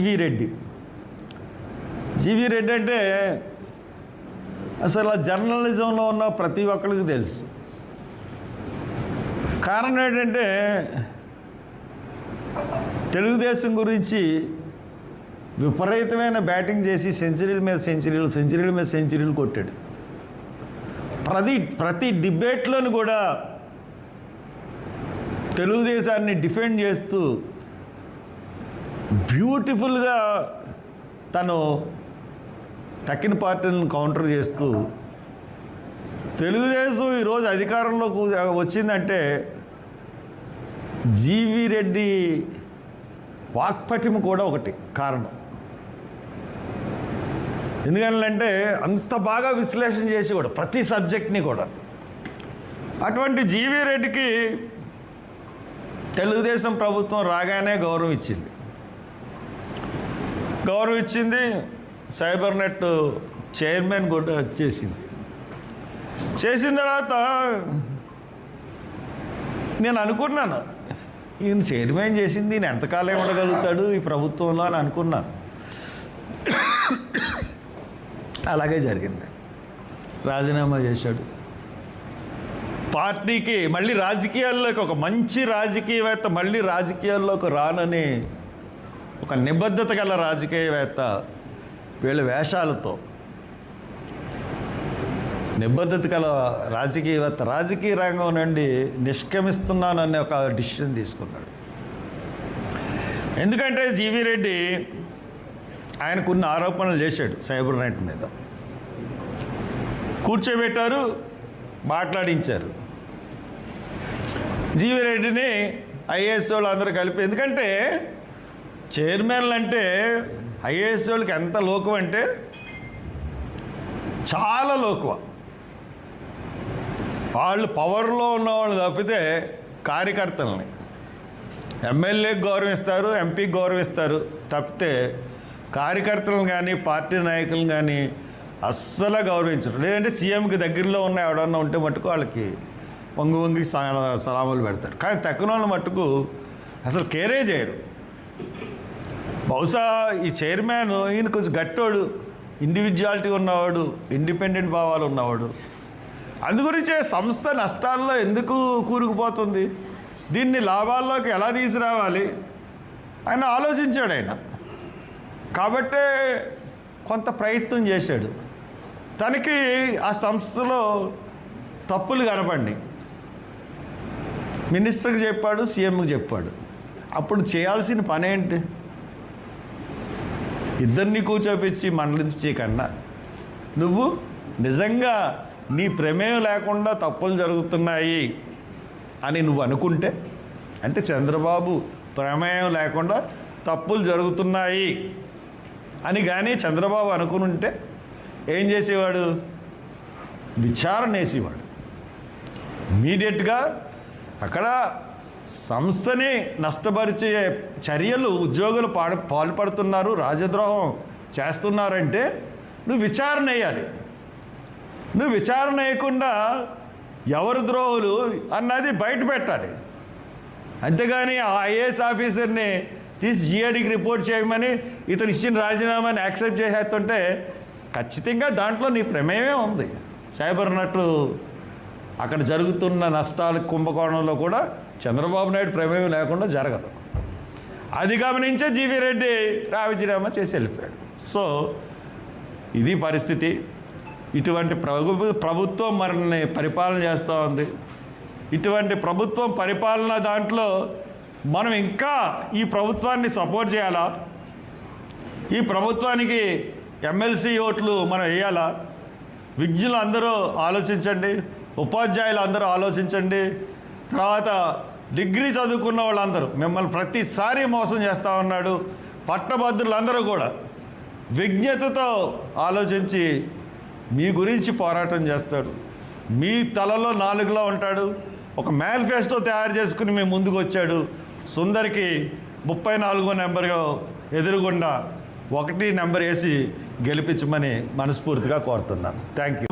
GV Reddy. GV Reddy అంటే అసలు జర్నలిజంలో ఉన్న ప్రతి ఒక్కరికి తెలుసు. కారణం ఏంటంటే తెలుగుదేశం గురించి విపరీతమైన బ్యాటింగ్ చేసి సెంచరీల మీద సెంచరీలు కొట్టాడు. ప్రతి డిబేట్లోనూ కూడా తెలుగుదేశాన్ని డిఫెండ్ చేస్తూ బ్యూటిఫుల్గా తను తక్కిన పార్టీలను కౌంటర్ చేస్తూ తెలుగుదేశం ఈరోజు అధికారంలోకి వచ్చిందంటే జీవీ రెడ్డి వాక్పటిమ కూడా ఒకటి కారణం. ఎందుకంటే అంత బాగా విశ్లేషణ చేసి కూడా ప్రతి సబ్జెక్ట్ని కూడా అటువంటి జీవీ రెడ్డికి తెలుగుదేశం ప్రభుత్వం రాగానే గౌరవం ఇచ్చింది. సైబర్ నెట్ చైర్మన్ కూడా చేసిన తర్వాత నేను అనుకున్నాను, ఈయన చైర్మన్ చేసింది ఈయన ఎంతకాలం ఉండగలుగుతాడు ఈ ప్రభుత్వంలో అని అనుకున్నాను. అలాగే జరిగింది. రాజీనామా చేశాడు. పార్టీకి మళ్ళీ రాజకీయాల్లోకి ఒక మంచి రాజకీయవేత్త మళ్ళీ రాజకీయాల్లోకి రానని ఒక నిబద్ధత గల రాజకీయవేత్త వీళ్ళ వేషాలతో నిబద్ధత గల రాజకీయవేత్త రాజకీయ రంగం నుండి నిష్క్రమిస్తున్నాననే ఒక డిసిషన్ తీసుకున్నాడు. ఎందుకంటే జీవీ రెడ్డి ఆయనకున్న ఆరోపణలు చేశాడు. సైబర్ నెట్ మీద కూర్చోబెట్టారు, మాట్లాడించారు. జీవీ రెడ్డిని ఐఏఎస్ వాళ్ళు అందరూ కలిపి, ఎందుకంటే చైర్మన్లు అంటే ఐఏఎస్ వాళ్ళకి ఎంత లోకువ అంటే చాలా లోకువ. వాళ్ళు పవర్లో ఉన్నవాళ్ళు తప్పితే కార్యకర్తలని ఎమ్మెల్యేకి గౌరవిస్తారు, ఎంపీకి గౌరవిస్తారు తప్పితే కార్యకర్తలను కానీ పార్టీ నాయకులను కానీ అస్సలు గౌరవించరు. లేదంటే సీఎంకి దగ్గరలో ఉన్న ఎవడన్నా ఉంటే మట్టుకు వాళ్ళకి వంగి సలాములు పెడతారు. కానీ తక్కువ వాళ్ళు మట్టుకు అసలు కేరే చేయరు. బహుశా ఈ చైర్మన్ ఈయన కొంచెం గట్టోడు, ఇండివిజువాలిటీ ఉన్నవాడు, ఇండిపెండెంట్ భావాలు ఉన్నవాడు. అందుగురించే సంస్థ నష్టాల్లో ఎందుకు కూరుకుపోతుంది, దీన్ని లాభాల్లోకి ఎలా తీసుకురావాలి ఆయన ఆలోచించాడు. ఆయన కాబట్టే కొంత ప్రయత్నం చేశాడు. తనకి ఆ సంస్థలో తప్పులు కనపడి మినిస్టర్కి చెప్పాడు, సీఎంకి చెప్పాడు. అప్పుడు చేయాల్సిన పని ఏంటి? ఇద్దరిని కూర్చోపించి మండలించే కన్నా నువ్వు నిజంగా నీ ప్రమేయం లేకుండా తప్పులు జరుగుతున్నాయి అని నువ్వు అనుకుంటే, అంటే చంద్రబాబు ప్రమేయం లేకుండా తప్పులు జరుగుతున్నాయి అని కానీ చంద్రబాబు అనుకునుంటే ఏం చేసేవాడు? విచారణ వేసేవాడు. ఇమీడియట్గా అక్కడ సంస్థని నష్టపరిచే చర్యలు ఉద్యోగులు పాల్పడుతున్నారు, రాజద్రోహం చేస్తున్నారంటే నువ్వు విచారణ వేయాలి. నువ్వు విచారణ వేయకుండా ఎవరు ద్రోహులు అన్నది బయట పెట్టాలి. అంతేగాని ఆ ఐఏఎస్ ఆఫీసర్ని తీసి జిఐడికి రిపోర్ట్ చేయమని ఇతను ఇచ్చిన రాజీనామాని యాక్సెప్ట్ చేసేస్తుంటే ఖచ్చితంగా దాంట్లో నీ ప్రమేయమే ఉంది. సైబర్ నెట్ అక్కడ జరుగుతున్న నష్టాల కుంభకోణంలో కూడా చంద్రబాబు నాయుడు ప్రమేయం లేకుండా జరగదు. అది గమనించే జీవీ రెడ్డి రాజీనామా చేసి వెళ్ళిపోయాడు. సో ఇది పరిస్థితి. ఇటువంటి ప్రభుత్వం మనల్ని పరిపాలన చేస్తూ ఉంది. ఇటువంటి ప్రభుత్వం పరిపాలన దాంట్లో మనం ఇంకా ఈ ప్రభుత్వాన్ని సపోర్ట్ చేయాలా? ఈ ప్రభుత్వానికి ఎమ్మెల్సీ ఓట్లు మనం వేయాలా? విజ్ఞులు అందరూ ఆలోచించండి, ఉపాధ్యాయులు అందరూ ఆలోచించండి. తర్వాత డిగ్రీ చదువుకున్న వాళ్ళందరూ మిమ్మల్ని ప్రతిసారి మోసం చేస్తూ ఉన్నాడు. పట్టభద్రులందరూ కూడా విజ్ఞతతో ఆలోచించి మీ గురించి పోరాటం చేస్తాడు. మీ తలలో నాలుగులో ఉంటాడు. ఒక మేనిఫెస్టో తయారు చేసుకుని మీ ముందుకు వచ్చాడు. సుందరికి 34వ నెంబర్గా ఎదురుగుండా 1 నెంబర్ వేసి గెలిపించమని మనస్ఫూర్తిగా కోరుతున్నాను. Thank you.